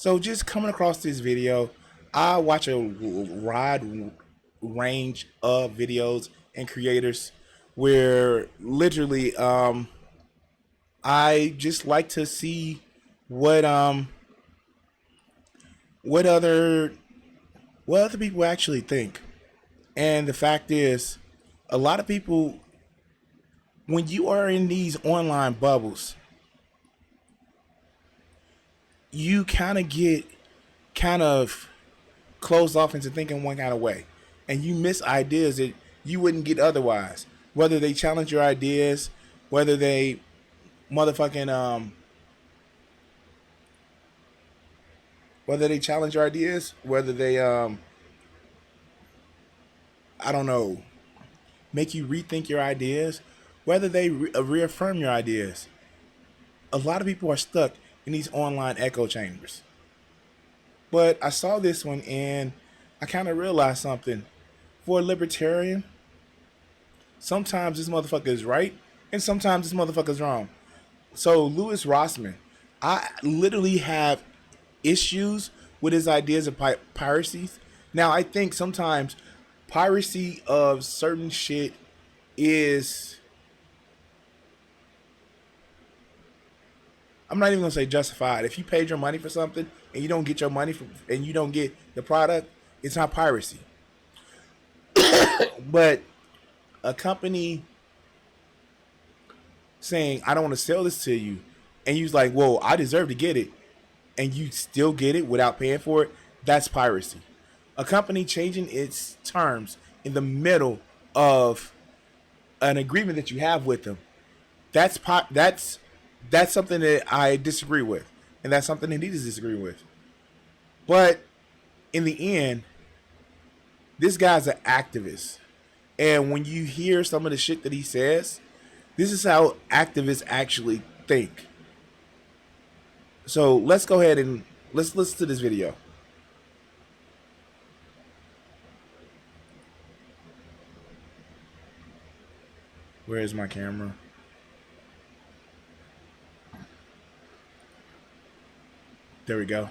So just coming across this video, I watch a wide range of videos and creators where literally I just like to see what um what other what other people actually think. And the fact is, a lot of people, when you are in these online bubbles, you kind of get kind of closed off into thinking one kind of way, and you miss ideas that you wouldn't get otherwise. Whether they challenge your ideas, whether they motherfucking whether they challenge your ideas, whether they I don't know, make you rethink your ideas, whether they reaffirm your ideas. A lot of people are stuck in these online echo chambers. But I saw this one and I kind of realized something. For a libertarian, sometimes this motherfucker is right and sometimes this motherfucker is wrong. So LouisRossman, I literally have issues with his ideas of piracy. Now I think sometimes piracy of certain shit is, I'm not even gonna say justified. If you paid your money for something and you don't get your money from, and you don't get the product, it's not piracy. But a company saying, I don't want to sell this to you, and you's like, well, I deserve to get it, and you still get it without paying for it, that's piracy. A company changing its terms in the middle of an agreement that you have with them, that's something that I disagree with, and that's something that he does disagree with. But in the end, this guy's an activist, and when you hear some of the shit that he says, this is how activists actually think. So let's go ahead and let's listen to this video. Where is my camera? There we go.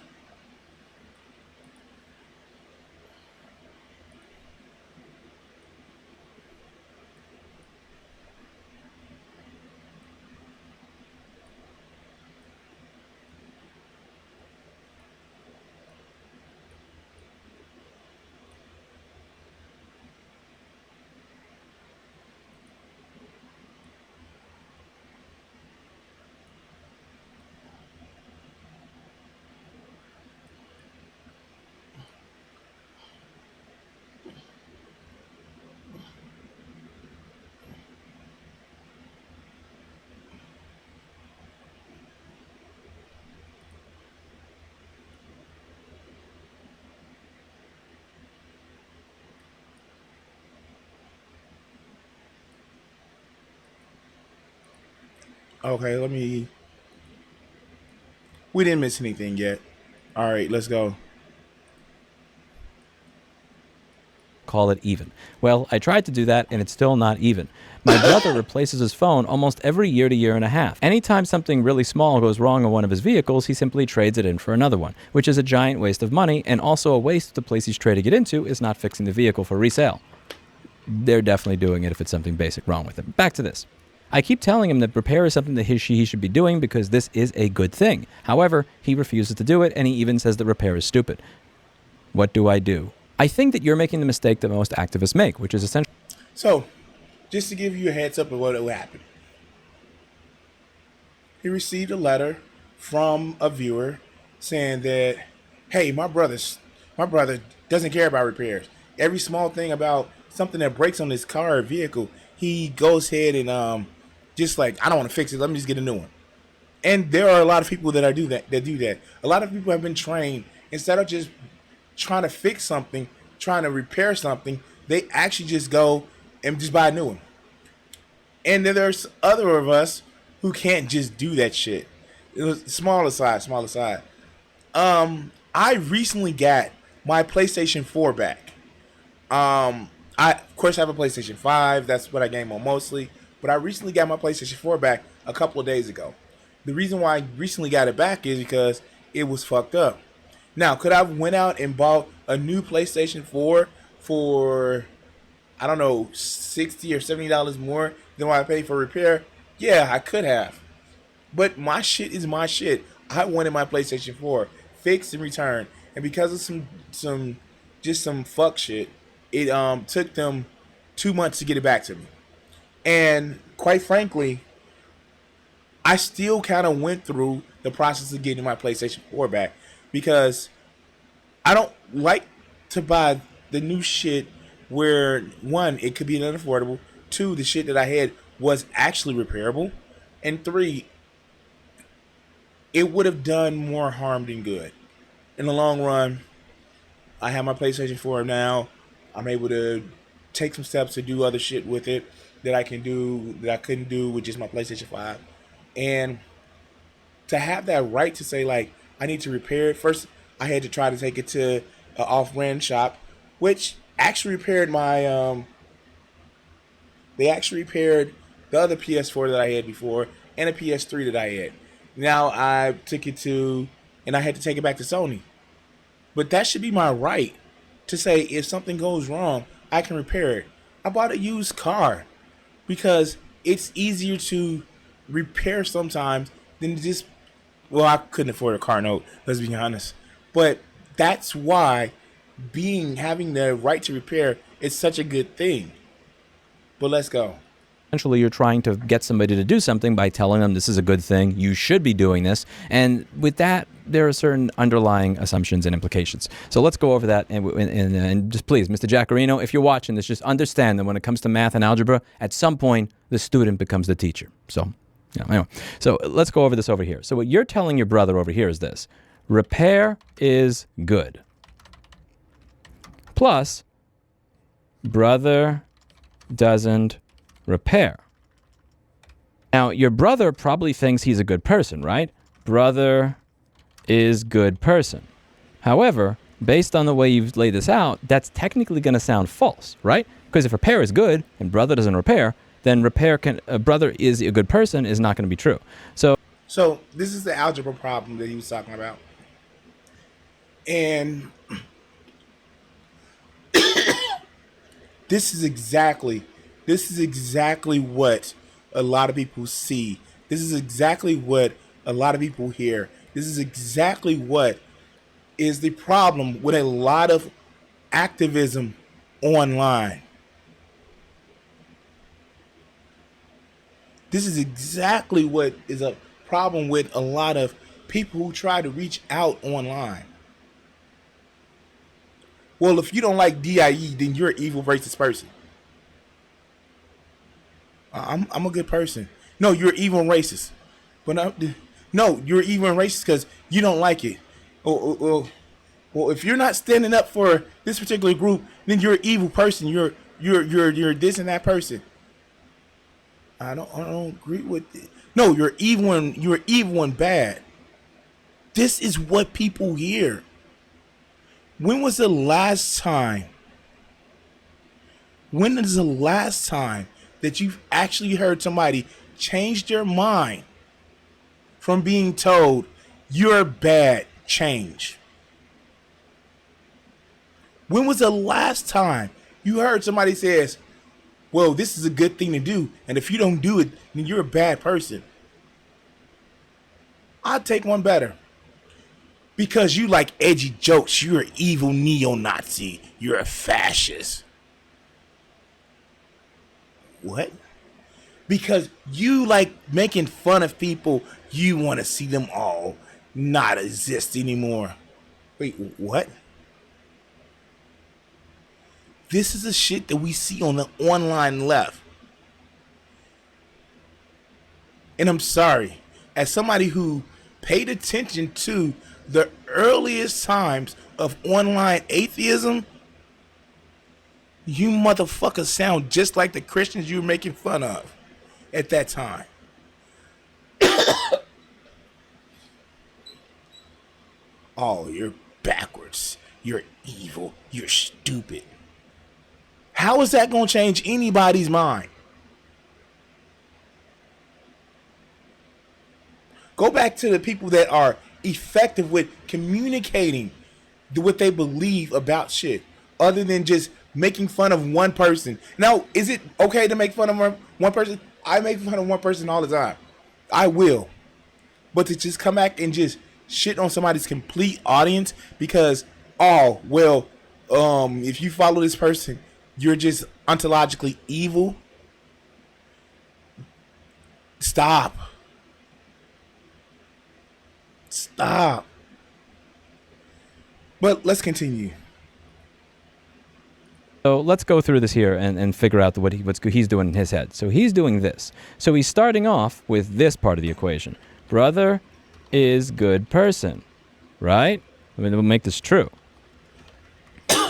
Okay, let me. We didn't miss anything yet. All right, let's go. Call it even. Well, I tried to do that and it's still not even. My brother replaces his phone almost every year to year and a half. Anytime something really small goes wrong on one of his vehicles, he simply trades it in for another one, which is a giant waste of money and also a waste if the place he's trading it into is not fixing the vehicle for resale. They're definitely doing it if it's something basic wrong with it. Back to this. I keep telling him that repair is something that he should be doing because this is a good thing. However, he refuses to do it and he even says that repair is stupid. What do I do? I think that you're making the mistake that most activists make, which is essentially... So, just to give you a heads up of what happened. He received a letter from a viewer saying that, hey, my brother doesn't care about repairs. Every small thing about something that breaks on his car or vehicle, he goes ahead and just like, I don't want to fix it, let me just get a new one. And there are a lot of people that do that. A lot of people have been trained, instead of just trying to fix something, trying to repair something, they actually just go and just buy a new one. And then there's other of us who can't just do that shit. It was small aside. I recently got my PlayStation 4 back. I of course have a PlayStation 5. That's what I game on mostly. But I recently got my PlayStation 4 back a couple of days ago. The reason why I recently got it back is because it was fucked up. Now, could I have went out and bought a new PlayStation 4 for, I don't know, $60 or $70 more than what I paid for repair? Yeah, I could have. But my shit is my shit. I wanted my PlayStation 4 fixed and returned, and because of some fuck shit, it took them 2 months to get it back to me. And quite frankly, I still kind of went through the process of getting my PlayStation 4 back because I don't like to buy the new shit where one, it could be unaffordable, two, the shit that I had was actually repairable, and three, it would have done more harm than good. In the long run, I have my PlayStation 4 now. I'm able to take some steps to do other shit with it that I can do that I couldn't do with just my PlayStation 5. And to have that right to say like I need to repair it. First, I had to try to take it to an off-brand shop, which actually repaired my They actually repaired the other PS4 that I had before and a PS3 that I had. Now I took it to, and I had to take it back to Sony. But that should be my right to say if something goes wrong, I can repair it. I bought a used car because it's easier to repair sometimes than to just, well, I couldn't afford a car note, let's be honest. But that's why having the right to repair is such a good thing. But let's go. Essentially, you're trying to get somebody to do something by telling them this is a good thing, you should be doing this. And with that, there are certain underlying assumptions and implications. So let's go over that. And just please, Mr. Jaccarino, if you're watching this, just understand that when it comes to math and algebra, at some point, the student becomes the teacher. So, anyway. So let's go over this over here. So what you're telling your brother over here is this. Repair is good. Plus, brother doesn't repair. Now, your brother probably thinks he's a good person, right? Brother is good person. However, based on the way you've laid this out, that's technically going to sound false, right? Because if repair is good and brother doesn't repair, then brother is a good person is not going to be true. So this is the algebra problem that he was talking about. And this is exactly what a lot of people see. This is exactly what a lot of people hear. This is exactly what is the problem with a lot of activism online. This is exactly what is a problem with a lot of people who try to reach out online. Well, if you don't like DIE, then you're an evil, racist person. I'm a good person. No, you're evil and racist. But no, you're evil and racist because you don't like it. Well, if you're not standing up for this particular group, then you're an evil person. You're this and that person. I don't agree with it. No, you're evil and bad. This is what people hear. When was the last time? When is the last time that you've actually heard somebody change their mind from being told you're bad, change? When was the last time you heard somebody says, well, this is a good thing to do, and if you don't do it, then you're a bad person? I'll take one better. Because you like edgy jokes, you're an evil neo-Nazi, you're a fascist. What? Because you like making fun of people, you want to see them all not exist anymore. Wait, what? This is the shit that we see on the online left. And I'm sorry, as somebody who paid attention to the earliest times of online atheism, you motherfuckers sound just like the Christians you were making fun of at that time. Oh, you're backwards. You're evil. You're stupid. How is that going to change anybody's mind? Go back to the people that are effective with communicating what they believe about shit, other than just making fun of one person. Now, is it okay to make fun of one person? I make fun of one person all the time. I will. But to just come back and just shit on somebody's complete audience because, oh, well, if you follow this person, you're just ontologically evil. Stop. Stop. But let's continue. So let's go through this here and figure out what he's doing in his head. So he's doing this. So he's starting off with this part of the equation. Brother is good person, right? I mean, we'll make this true.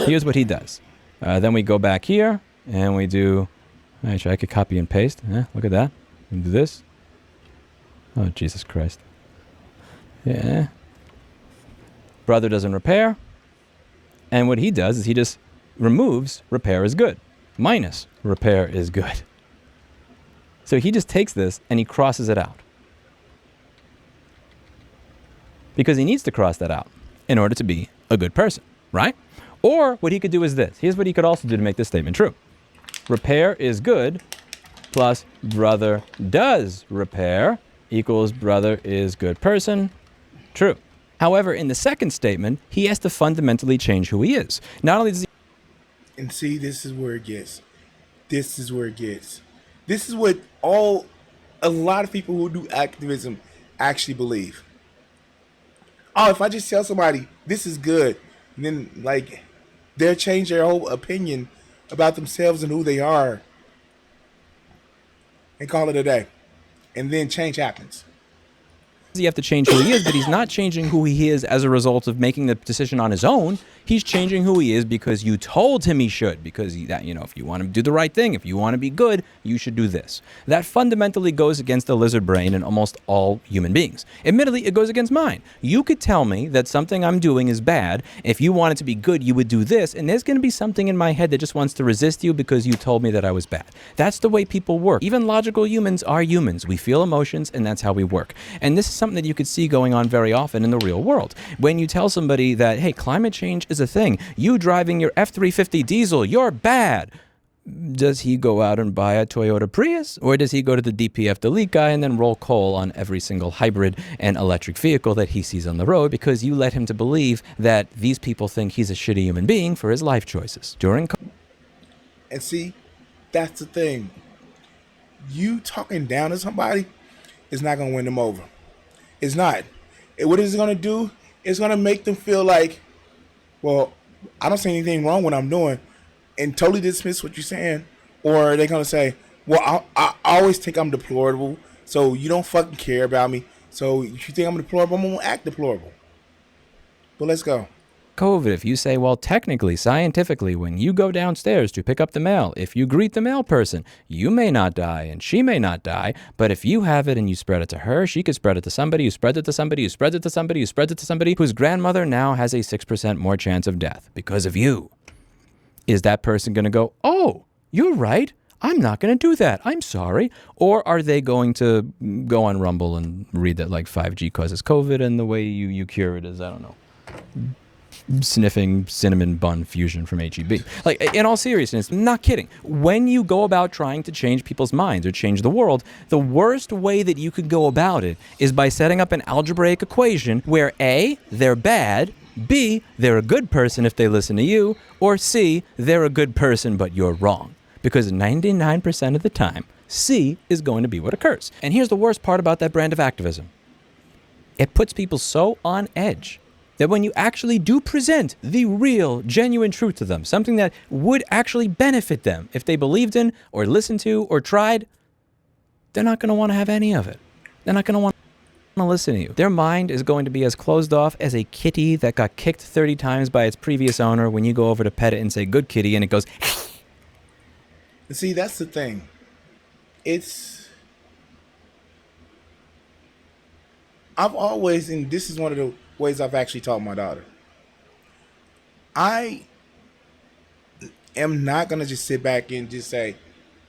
Here's what he does. Then we go back here and we do, actually I could copy and paste. Look at that. We do this. Oh, Jesus Christ. Yeah. Brother doesn't repair. And what he does is he just removes repair is good minus repair is good. So he just takes this and he crosses it out. Because he needs to cross that out in order to be a good person, right? Or what he could do is this. Here's what he could also do to make this statement true. Repair is good plus brother does repair equals brother is good person. True. However, in the second statement, he has to fundamentally change who he is. Not only does he... And see, this is where it gets. This is where it gets. This is what a lot of people who do activism actually believe. Oh, if I just tell somebody this is good, then like they'll change their whole opinion about themselves and who they are and call it a day. And then change happens. You have to change who he is, but he's not changing who he is as a result of making the decision on his own. He's changing who he is because you told him he should. Because if you want to do the right thing, if you want to be good, you should do this. That fundamentally goes against the lizard brain in almost all human beings. Admittedly, it goes against mine. You could tell me that something I'm doing is bad. If you wanted to be good, you would do this. And there's going to be something in my head that just wants to resist you because you told me that I was bad. That's the way people work. Even logical humans are humans. We feel emotions, and that's how we work. And this is something that you could see going on very often in the real world. When you tell somebody that, hey, climate change is a thing, you driving your F-350 diesel, you're bad. Does he go out and buy a Toyota Prius? Or does he go to the DPF delete guy and then roll coal on every single hybrid and electric vehicle that he sees on the road because you led him to believe that these people think he's a shitty human being for his life choices during... And see, that's the thing. You talking down to somebody is not going to win them over. It's not. What it's going to do is going to make them feel like, well, I don't see anything wrong with what I'm doing, and totally dismiss what you're saying. Or they're going to say, well, I always think I'm deplorable, so you don't fucking care about me. So if you think I'm deplorable, I'm going to act deplorable. But let's go. COVID, if you say, well, technically, scientifically, when you go downstairs to pick up the mail, if you greet the mail person, you may not die and she may not die, but if you have it and you spread it to her, she could spread it to somebody who spreads it to somebody who spreads it to somebody who spreads it to somebody whose grandmother now has a 6% more chance of death because of you. Is that person going to go, oh, you're right, I'm not going to do that, I'm sorry? Or are they going to go on Rumble and read that like 5G causes COVID and the way you cure it is, I don't know, sniffing cinnamon bun fusion from HEB. Like, in all seriousness, I'm not kidding. When you go about trying to change people's minds or change the world, the worst way that you could go about it is by setting up an algebraic equation where A, they're bad, B, they're a good person if they listen to you, or C, they're a good person but you're wrong. Because 99% of the time, C is going to be what occurs. And here's the worst part about that brand of activism. It puts people so on edge that when you actually do present the real, genuine truth to them, something that would actually benefit them if they believed in or listened to or tried, they're not going to want to have any of it. They're not going to want to listen to you. Their mind is going to be as closed off as a kitty that got kicked 30 times by its previous owner when you go over to pet it and say, good kitty, and it goes... See, that's the thing. I've always, and this is one of the ways I've actually taught my daughter. I am not going to just sit back and just say,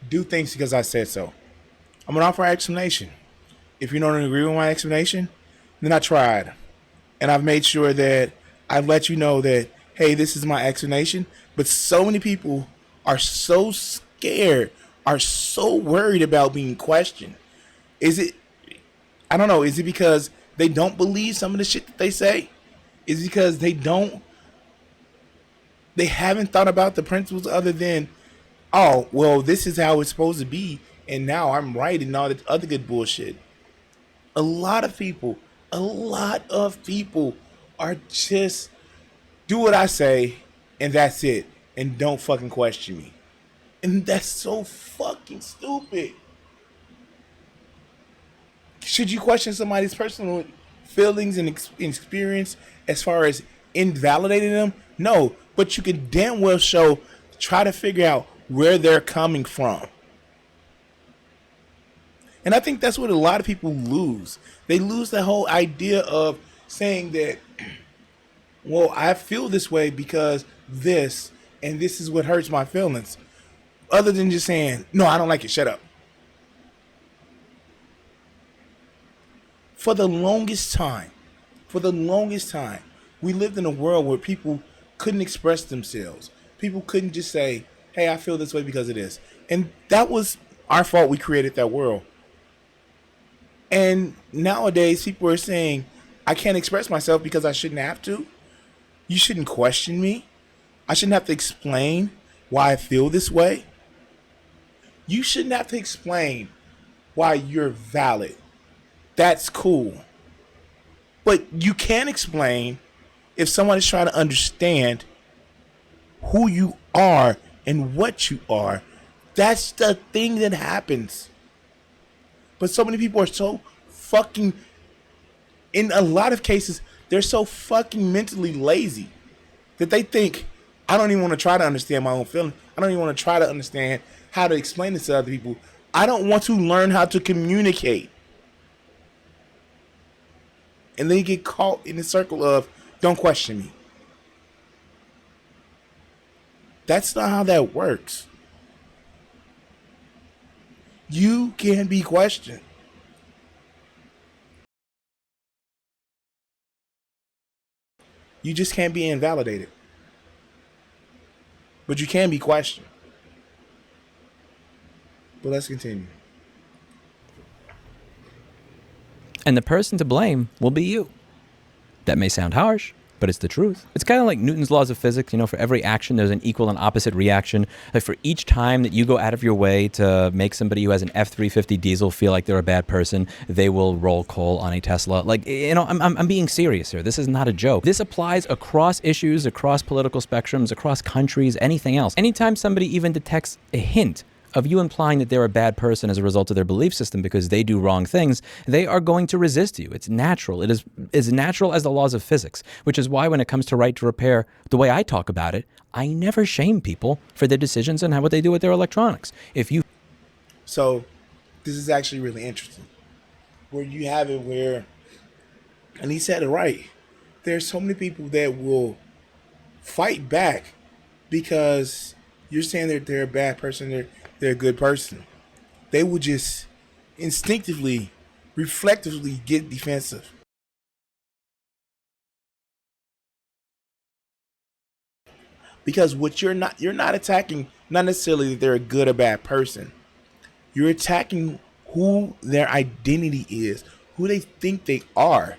do things because I said so. I'm going to offer an explanation. If you don't agree with my explanation, then I tried. And I've made sure that I've let you know that, hey, this is my explanation. But so many people are so scared, are so worried about being questioned. Is it, I don't know, is it because they don't believe some of the shit that they say? Is it because they haven't thought about the principles other than, oh, well, this is how it's supposed to be, and now I'm right and all that other good bullshit. A lot of people, a lot of people are just do what I say and that's it. And don't fucking question me. And that's so fucking stupid. Should you question somebody's personal feelings and experience as far as invalidating them? No. But you can damn well try to figure out where they're coming from. And I think that's what a lot of people lose. They lose the whole idea of saying that, well, I feel this way because this, and this is what hurts my feelings. Other than just saying, no, I don't like it, shut up. For the longest time, for the longest time, we lived in a world where people couldn't express themselves. People couldn't just say, hey, I feel this way because of this. And that was our fault. We created that world. And nowadays, people are saying, I can't express myself because I shouldn't have to. You shouldn't question me. I shouldn't have to explain why I feel this way. You shouldn't have to explain why you're valid. That's cool. But you can explain if someone is trying to understand who you are and what you are. That's the thing that happens. But so many people are so fucking, in a lot of cases, they're so fucking mentally lazy that they think, I don't even want to try to understand my own feelings. I don't even want to try to understand how to explain this to other people. I don't want to learn how to communicate. And then you get caught in the circle of, don't question me. That's not how that works. You can be questioned. You just can't be invalidated. But you can be questioned. But let's continue. And the person to blame will be you. That may sound harsh, but it's the truth. It's kind of like Newton's laws of physics. You know, for every action, there's an equal and opposite reaction. Like for each time that you go out of your way to make somebody who has an F-350 diesel feel like they're a bad person, they will roll coal on a Tesla. Like, you know, I'm being serious here. This is not a joke. This applies across issues, across political spectrums, across countries, anything else. Anytime somebody even detects a hint of you implying that they're a bad person as a result of their belief system because they do wrong things, they are going to resist you. It's natural. It is as natural as the laws of physics, which is why when it comes to right to repair, the way I talk about it, I never shame people for their decisions and what they do with their electronics. So this is actually really interesting. Where you have it where, and he said it right, there's so many people that will fight back because you're saying that they're a bad person, they're a good person. They will just instinctively, reflectively get defensive. Because what you're not attacking not necessarily that they're a good or bad person. You're attacking who their identity is, who they think they are.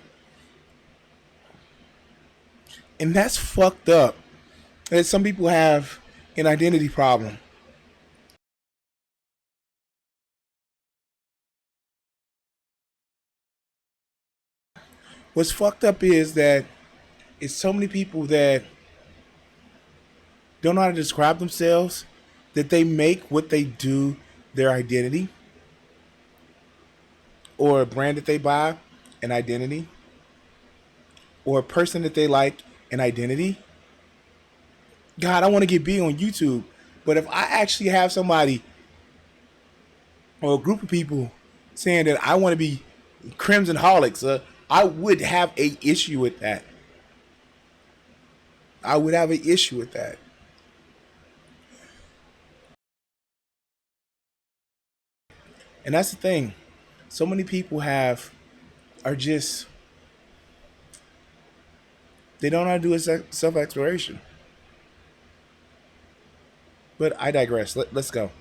And that's fucked up. And some people have an identity problem. What's fucked up is that it's so many people that don't know how to describe themselves that they make what they do their identity, or a brand that they buy an identity, or a person that they like an identity. God, I want to get big on YouTube, but if I actually have somebody or a group of people saying that I want to be Crimson Holics, I would have a issue with that. I would have an issue with that. And that's the thing. So many people are just They don't know how to do a self-exploration. But I digress. Let's go.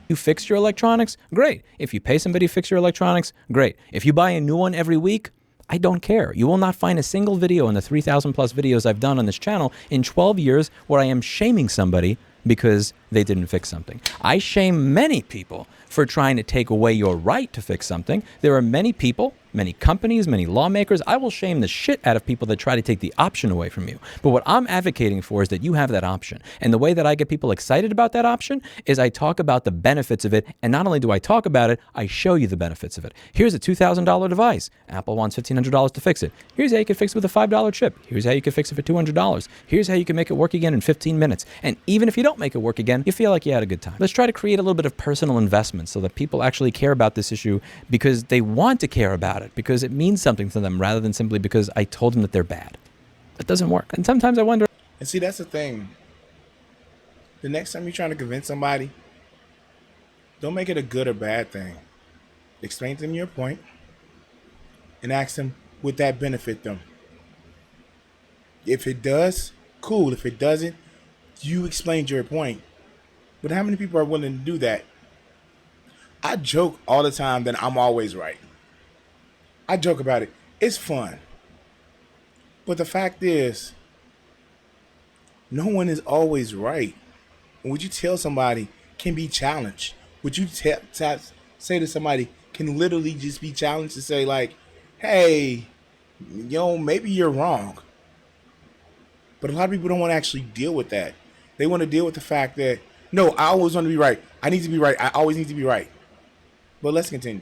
You fixed your electronics? Great. If you pay somebody to fix your electronics? Great. If you buy a new one every week? I don't care. You will not find a single video in the 3,000 plus videos I've done on this channel in 12 years where I am shaming somebody because they didn't fix something. I shame many people for trying to take away your right to fix something. There are many people, many companies, many lawmakers. I will shame the shit out of people that try to take the option away from you. But what I'm advocating for is that you have that option. And the way that I get people excited about that option is I talk about the benefits of it. And not only do I talk about it, I show you the benefits of it. Here's a $2,000 device. Apple wants $1,500 to fix it. Here's how you can fix it with a $5 chip. Here's how you can fix it for $200. Here's how you can make it work again in 15 minutes. And even if you don't make it work again, you feel like you had a good time. Let's try to create a little bit of personal investment so that people actually care about this issue because they want to care about it, because it means something to them rather than simply because I told them that they're bad. It doesn't work. And sometimes I wonder. And see, that's the thing. The next time you're trying to convince somebody, don't make it a good or bad thing. Explain to them your point and ask them, would that benefit them? If it does, cool. If it doesn't, you explained your point. But how many people are willing to do that? I joke all the time that I'm always right. I joke about it. It's fun. But the fact is, no one is always right. And what you tell somebody can be challenged. What you say to somebody can literally just be challenged to say like, hey, maybe you're wrong. But a lot of people don't want to actually deal with that. They want to deal with the fact that, no, I always want to be right. I need to be right. I always need to be right. But let's continue.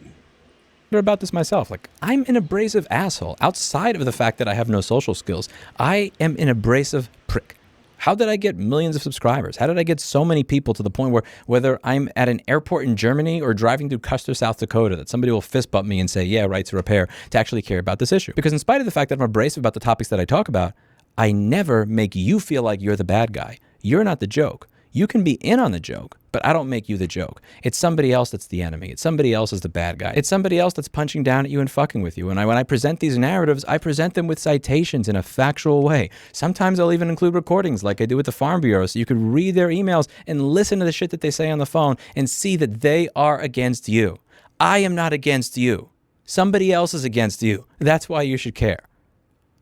About this myself. Like, I'm an abrasive asshole. Outside of the fact that I have no social skills, I am an abrasive prick. How did I get millions of subscribers? How did I get so many people to the point where whether I'm at an airport in Germany or driving through Custer, South Dakota, that somebody will fist bump me and say, yeah, right to repair, to actually care about this issue? Because in spite of the fact that I'm abrasive about the topics that I talk about, I never make you feel like you're the bad guy. You're not the joke. You can be in on the joke, but I don't make you the joke. It's somebody else that's the enemy. It's somebody else that's the bad guy. It's somebody else that's punching down at you and fucking with you. And when I present these narratives, I present them with citations in a factual way. Sometimes I'll even include recordings like I do with the Farm Bureau so you could read their emails and listen to the shit that they say on the phone and see that they are against you. I am not against you. Somebody else is against you. That's why you should care.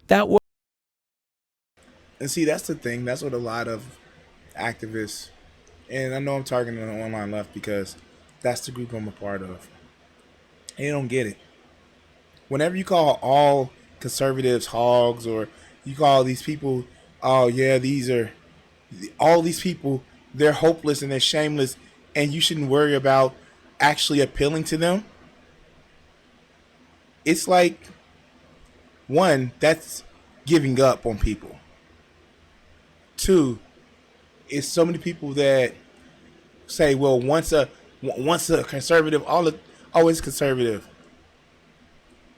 And see, that's the thing. That's what a lot of activists, and I know I'm targeting the online left because that's the group I'm a part of. They don't get it. Whenever you call all conservatives hogs, or you call these people, oh yeah, all these people, they're hopeless and they're shameless, and you shouldn't worry about actually appealing to them. It's like, one, that's giving up on people. Two, it's so many people that say, well, once a conservative, always conservative.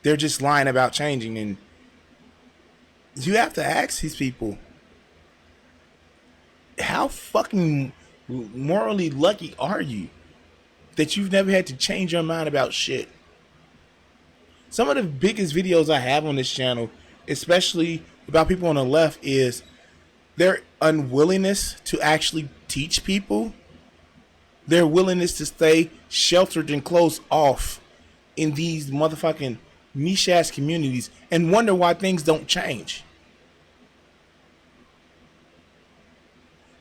They're just lying about changing. And you have to ask these people, how fucking morally lucky are you that you've never had to change your mind about shit? Some of the biggest videos I have on this channel, especially about people on the left, is their unwillingness to actually teach people, their willingness to stay sheltered and closed off in these motherfucking niche ass communities and wonder why things don't change.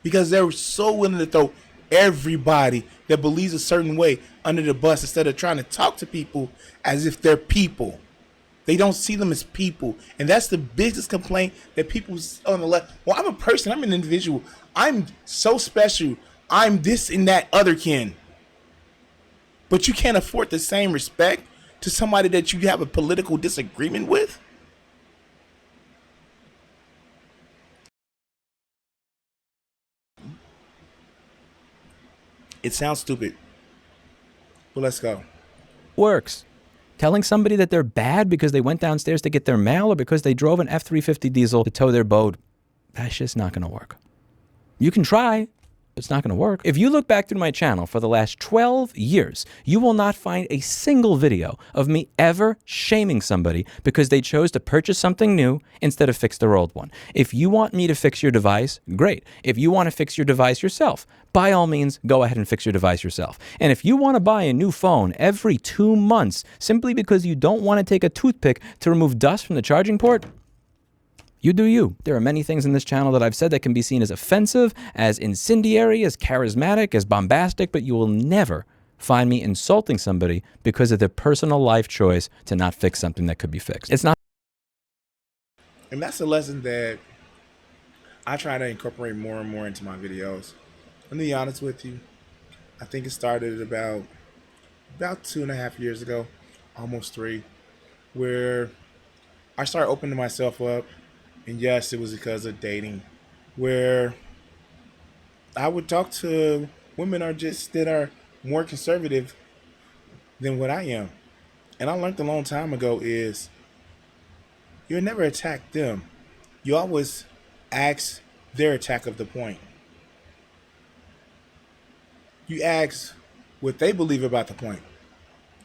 Because they're so willing to throw everybody that believes a certain way under the bus instead of trying to talk to people as if they're people. They don't see them as people. And that's the biggest complaint that people on the left. Well, I'm a person. I'm an individual. I'm so special. I'm this and that other kin. But you can't afford the same respect to somebody that you have a political disagreement with? It sounds stupid. But let's go. Works. Telling somebody that they're bad because they went downstairs to get their mail or because they drove an F-350 diesel to tow their boat, that's just not going to work. You can try, It's not going to work. If you look back through my channel for the last 12 years, you will not find a single video of me ever shaming somebody because they chose to purchase something new instead of fix their old one. If you want me to fix your device, great. If you want to fix your device yourself, by all means, go ahead and fix your device yourself. And if you want to buy a new phone every 2 months simply because you don't want to take a toothpick to remove dust from the charging port, you do you. There are many things in this channel that I've said that can be seen as offensive, as incendiary, as charismatic, as bombastic, but you will never find me insulting somebody because of their personal life choice to not fix something that could be fixed. It's not. And that's a lesson that I try to incorporate more and more into my videos. I'm gonna be honest with you. I think it started about 2.5 years ago, almost 3, where I started opening myself up. And yes, it was because of dating, where I would talk to women that are more conservative than what I am. And I learned a long time ago is you'll never attack them. You always ask their attack of the point. You ask what they believe about the point.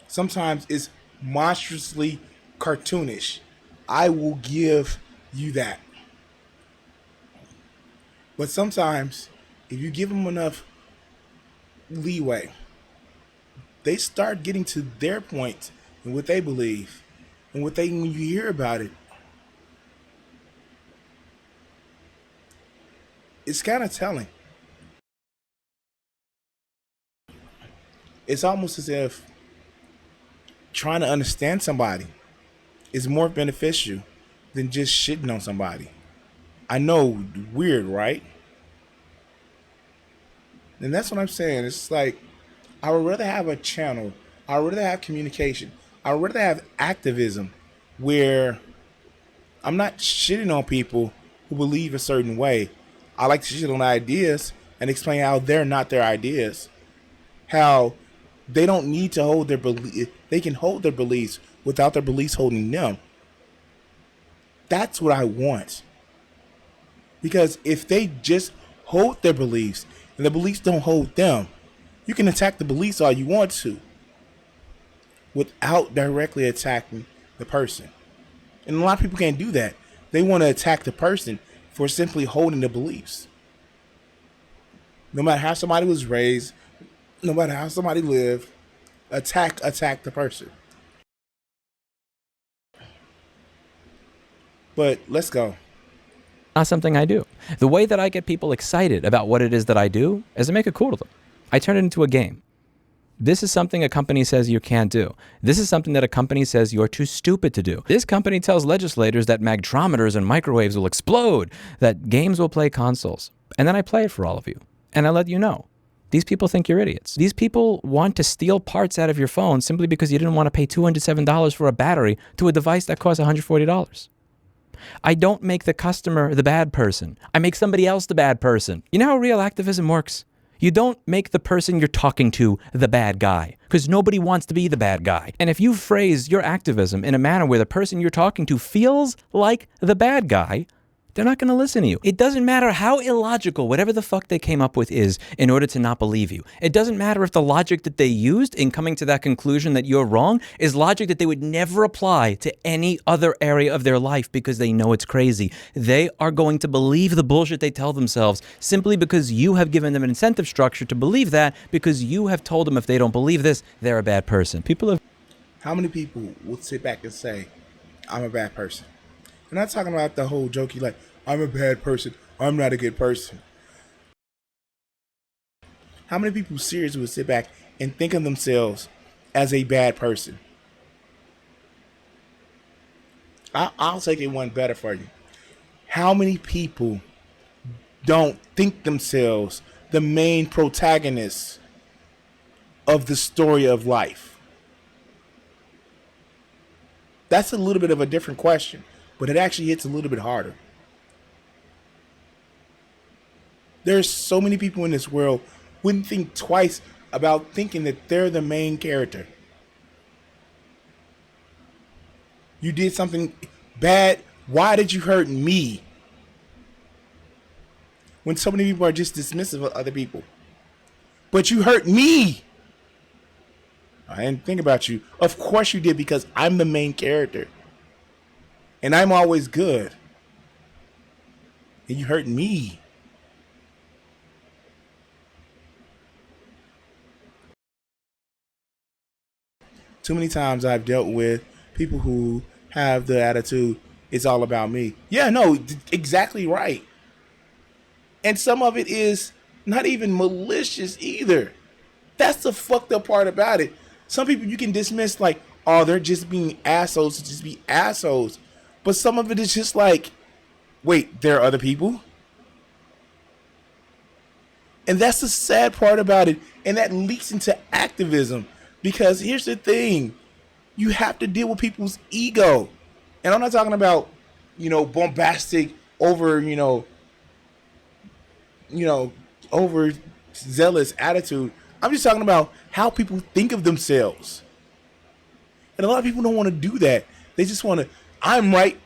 Sometimes it's monstrously cartoonish. I will give you that. But sometimes, if you give them enough leeway, they start getting to their point and what they believe. And when you hear about it, it's kind of telling. It's almost as if trying to understand somebody is more beneficial than just shitting on somebody. I know, weird, right? And that's what I'm saying. It's like, I would rather have a channel. I would rather have communication. I would rather have activism where I'm not shitting on people who believe a certain way. I like to shit on ideas and explain how they're not their ideas. How they don't need to hold their belief. They can hold their beliefs without their beliefs holding them. That's what I want. Because if they just hold their beliefs and the beliefs don't hold them, you can attack the beliefs all you want to without directly attacking the person. And a lot of people can't do that. They want to attack the person for simply holding the beliefs. No matter how somebody was raised, no matter how somebody lived, attack the person. But let's go. Not something I do. The way that I get people excited about what it is that I do is I make it cool to them. I turn it into a game. This is something a company says you can't do. This is something that a company says you're too stupid to do. This company tells legislators that magnetometers and microwaves will explode, that games will play consoles. And then I play it for all of you. And I let you know. These people think you're idiots. These people want to steal parts out of your phone simply because you didn't want to pay $207 for a battery to a device that costs $140. I don't make the customer the bad person. I make somebody else the bad person. You know how real activism works? You don't make the person you're talking to the bad guy, because nobody wants to be the bad guy. And if you phrase your activism in a manner where the person you're talking to feels like the bad guy, they're not going to listen to you. It doesn't matter how illogical whatever the fuck they came up with is in order to not believe you. It doesn't matter if the logic that they used in coming to that conclusion that you're wrong is logic that they would never apply to any other area of their life because they know it's crazy. They are going to believe the bullshit they tell themselves simply because you have given them an incentive structure to believe that, because you have told them if they don't believe this, they're a bad person. How many people would sit back and say, I'm a bad person? I'm not talking about the whole jokey like, I'm a bad person, I'm not a good person. How many people seriously would sit back and think of themselves as a bad person? I'll take it one better for you. How many people don't think themselves the main protagonists of the story of life? That's a little bit of a different question, but it actually hits a little bit harder. There's so many people in this world wouldn't think twice about thinking that they're the main character. You did something bad. Why did you hurt me? when so many people are just dismissive of other people. But you hurt me. I didn't think about you. Of course you did, because I'm the main character. And I'm always good. And you hurt me. Too many times I've dealt with people who have the attitude, it's all about me. Yeah, no, exactly right. And some of it is not even malicious either. That's the fucked up part about it. Some people you can dismiss like, oh, they're just being assholes to just be assholes. But some of it is just like, wait, there are other people? And that's the sad part about it. And that leaks into activism. Because here's the thing. You have to deal with people's ego. And I'm not talking about, bombastic, overzealous attitude. I'm just talking about how people think of themselves. And a lot of people don't want to do that. They just want to, I'm right,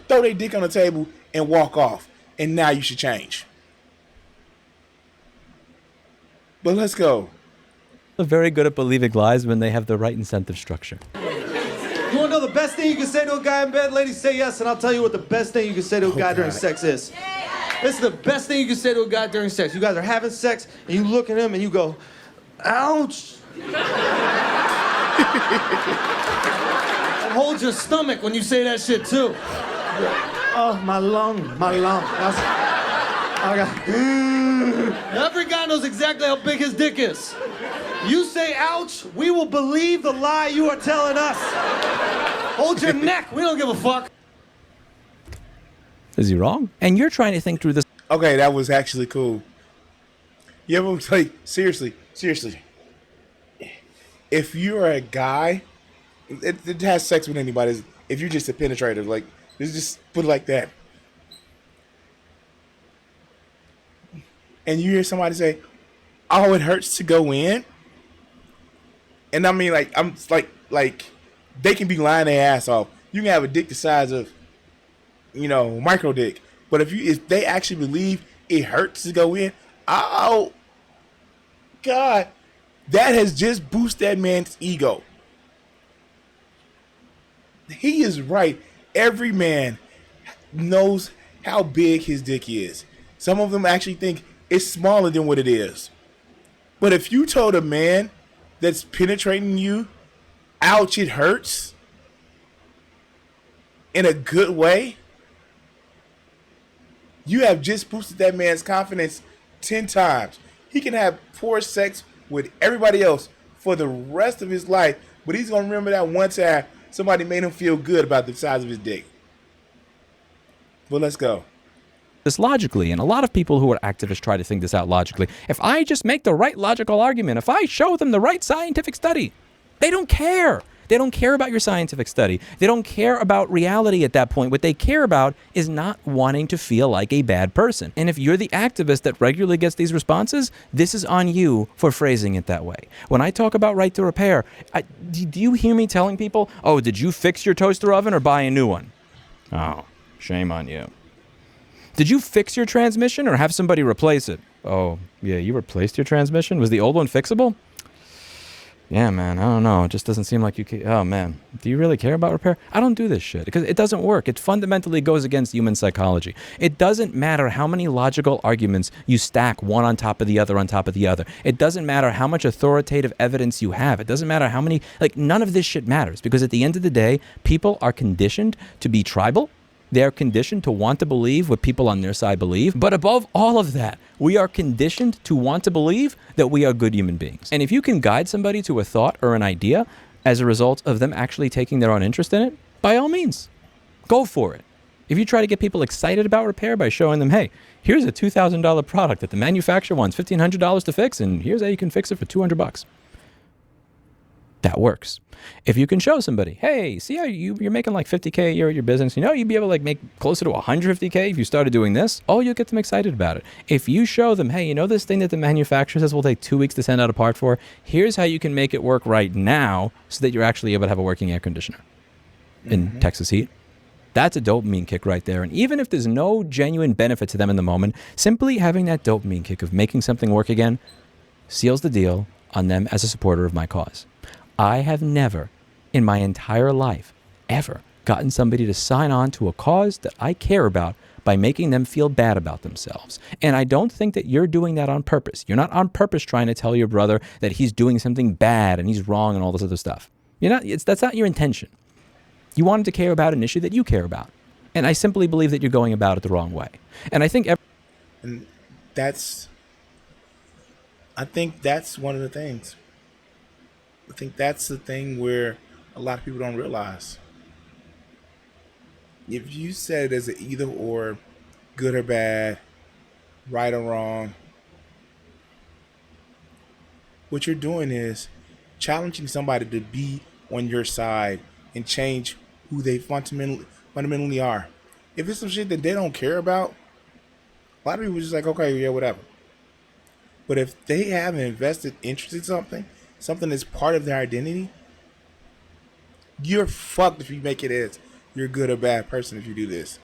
throw their dick on the table and walk off. And now you should change. But let's go. They're very good at believing lies when they have the right incentive structure. You want to know the best thing you can say to a guy in bed? Ladies, say yes, and I'll tell you what the best thing you can say to a guy during sex is. This is the best thing you can say to a guy during sex. You guys are having sex, and you look at him, and you go, ouch. And hold your stomach when you say that shit, too. Oh, my lung. Every guy knows exactly how big his dick is. You say ouch, we will believe the lie you are telling us. Hold your neck, we don't give a fuck. Is he wrong? And you're trying to think through this. Okay, that was actually cool. You ever, like, seriously, if you're a guy, it has sex with anybody, if you're just a penetrator, like, just put it like that. And you hear somebody say, oh, it hurts to go in. And I mean, like, I'm like, they can be lying their ass off. You can have a dick the size of, micro dick. But if they actually believe it hurts to go in, oh, God, that has just boosted that man's ego. He is right. Every man knows how big his dick is. Some of them actually think it's smaller than what it is. But if you told a man that's penetrating you, ouch, it hurts, in a good way, you have just boosted that man's confidence 10 times. He can have poor sex with everybody else for the rest of his life, but he's going to remember that one time somebody made him feel good about the size of his dick. But let's go. This logically, and a lot of people who are activists try to think this out logically. If I just make the right logical argument, if I show them the right scientific study, they don't care. They don't care about your scientific study. They don't care about reality at that point. What they care about is not wanting to feel like a bad person. And if you're the activist that regularly gets these responses, this is on you for phrasing it that way. When I talk about right to repair, do you hear me telling people, oh, did you fix your toaster oven or buy a new one? Oh, shame on you. Did you fix your transmission or have somebody replace it? Oh, yeah, you replaced your transmission? Was the old one fixable? Yeah, man, I don't know. It just doesn't seem like you care. Oh, man, do you really care about repair? I don't do this shit because it doesn't work. It fundamentally goes against human psychology. It doesn't matter how many logical arguments you stack one on top of the other on top of the other. It doesn't matter how much authoritative evidence you have. It doesn't matter how many, none of this shit matters because at the end of the day, people are conditioned to be tribal. They're conditioned to want to believe what people on their side believe. But above all of that, we are conditioned to want to believe that we are good human beings. And if you can guide somebody to a thought or an idea as a result of them actually taking their own interest in it, by all means, go for it. If you try to get people excited about repair by showing them, hey, here's a $2,000 product that the manufacturer wants $1,500 to fix, and here's how you can fix it for $200. That works. If you can show somebody, hey, see how you're making like $50K a year at your business, you'd be able to make closer to $150K if you started doing this. Oh, you'll get them excited about it. If you show them, hey, this thing that the manufacturer says will take 2 weeks to send out a part for, here's how you can make it work right now so that you're actually able to have a working air conditioner in Texas heat. That's a dopamine kick right there. And even if there's no genuine benefit to them in the moment, simply having that dopamine kick of making something work again seals the deal on them as a supporter of my cause. I have never in my entire life ever gotten somebody to sign on to a cause that I care about by making them feel bad about themselves. And I don't think that you're doing that on purpose. You're not on purpose trying to tell your brother that he's doing something bad and he's wrong and all this other stuff. That's not your intention. You want him to care about an issue that you care about. And I simply believe that you're going about it the wrong way. And I think that's one of the things. I think that's the thing where a lot of people don't realize. If you said it as an either or, good or bad, right or wrong, what you're doing is challenging somebody to be on your side and change who they fundamentally are. If it's some shit that they don't care about, a lot of people are just like, okay, yeah, whatever. But if they have an invested interest in something that's part of their identity, you're fucked if you make it as you're a good or bad person if you do this.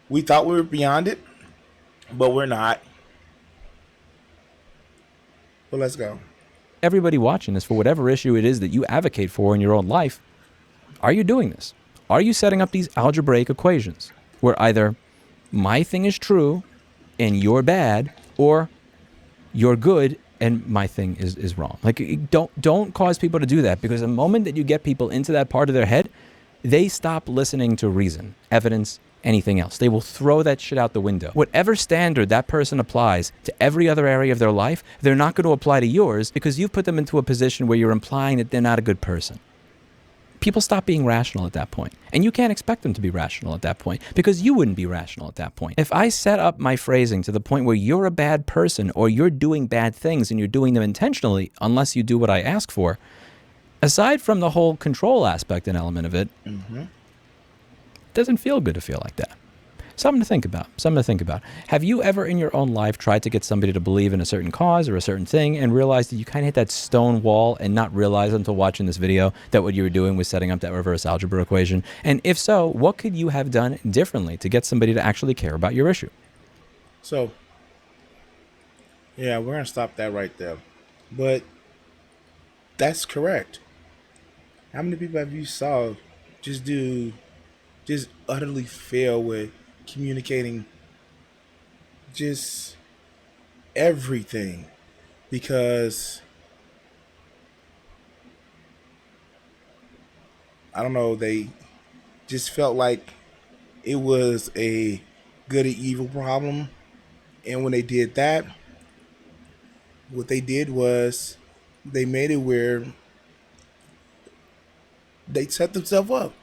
We thought we were beyond it, but we're not. But let's go. Everybody watching this, for whatever issue it is that you advocate for in your own life, are you doing this? Are you setting up these algebraic equations where either my thing is true and you're bad, or you're good and my thing is wrong? Like, don't cause people to do that, because the moment that you get people into that part of their head, they stop listening to reason, evidence, anything else. They will throw that shit out the window. Whatever standard that person applies to every other area of their life, they're not going to apply to yours, because you've put them into a position where you're implying that they're not a good person. People stop being rational at that point. And you can't expect them to be rational at that point, because you wouldn't be rational at that point. If I set up my phrasing to the point where you're a bad person or you're doing bad things and you're doing them intentionally, unless you do what I ask for, aside from the whole control aspect and element of it, it doesn't feel good to feel like that. Something to think about. Have you ever in your own life tried to get somebody to believe in a certain cause or a certain thing and realized that you kind of hit that stone wall and not realize until watching this video that what you were doing was setting up that reverse algebra equation? And if so, what could you have done differently to get somebody to actually care about your issue? So, yeah, we're going to stop that right there. But that's correct. How many people have you saw just utterly fail with communicating just everything? Because I don't know, they just felt like it was a good or evil problem. And when they did that, what they did was they made it where they set themselves up.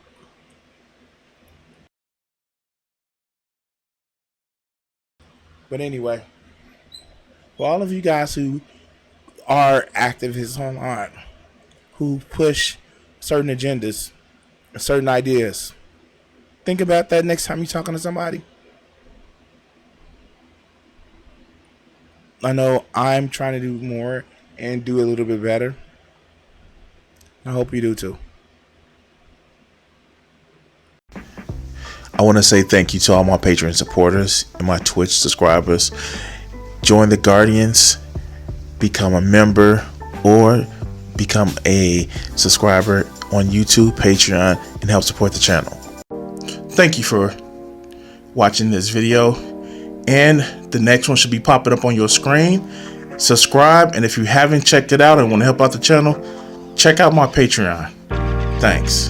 But anyway, for all of you guys who are activists online, who push certain agendas, certain ideas, think about that next time you're talking to somebody. I know I'm trying to do more and do a little bit better. I hope you do too. I want to say thank you to all my Patreon supporters and my Twitch subscribers. Join the Guardians, become a member, or become a subscriber on YouTube, Patreon, and help support the channel. Thank you for watching this video, and the next one should be popping up on your screen. Subscribe, and if you haven't checked it out and want to help out the channel, check out my Patreon. Thanks.